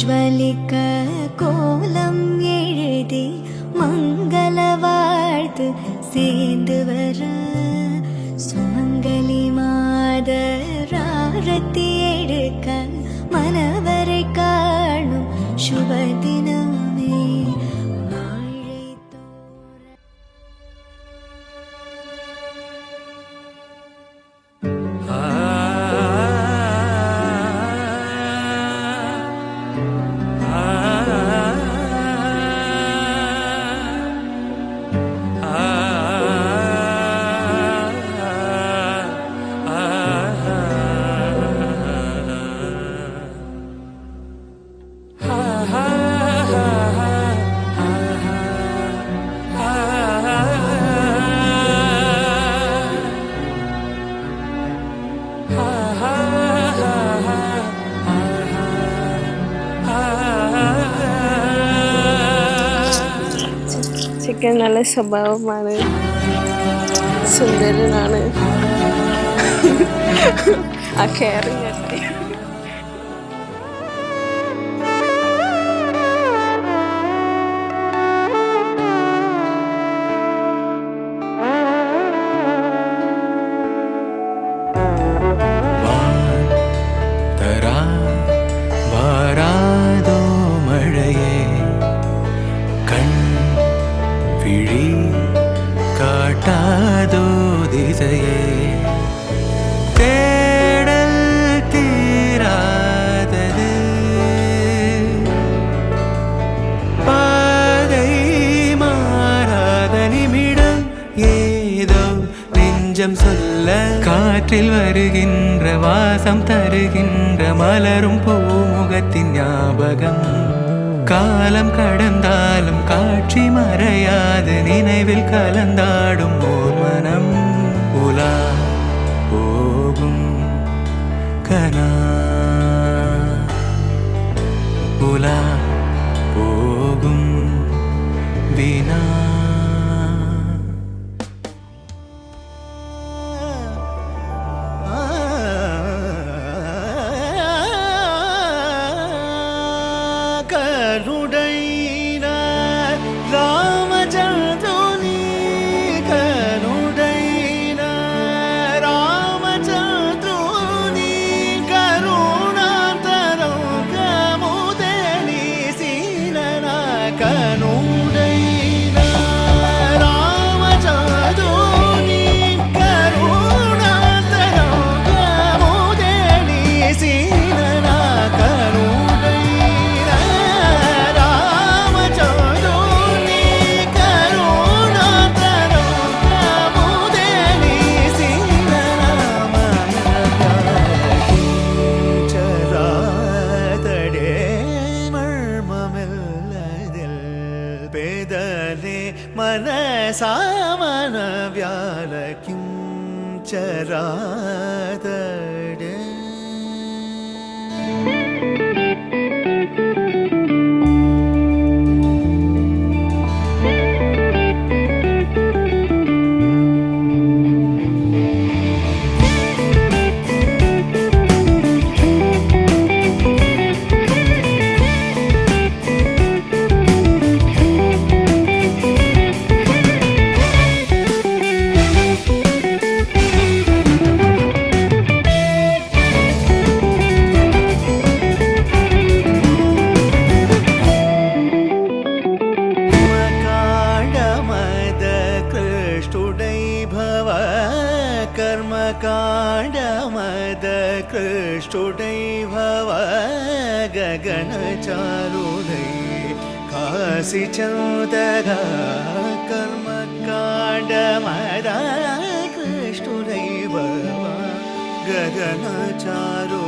ज्वलिक कोलम எழுதி மங்கள வாழ்த்து சேர்ந்து வர சுமங்கலி மாதராரத்தி எடுக்க மனவரை காணும் சுப தினமே வாழை ചിക്കൻ നല്ല സ്വഭാവമാണ്, സുന്ദരനാണ്, ആ കെയറിങ് ഒക്കെ. காட்டாதோ திசையே தேடல் தீராதது, பாதை மாறாத நிமிடம் ஏதோ நெஞ்சம் சொல்ல, காற்றில் வருகின்ற வாசம் தருகின்ற மலரும் பூமுகத்தின் ஞாபகம். காலம் கடந்தாலும் காட்சி மறையாது நினைவில் கலந்தாடும் ஓர் மனம். உலா போகும் கனா, உலா போகும் வினா. മനസാമന വ്യാലക്കും ചരാതടേ. कर्मकाण्डमद कृष्टुडै भव गगन चारुदै काशी चौदगा. कर्मकाण्डमद कृष्टुडै भव गगन चारु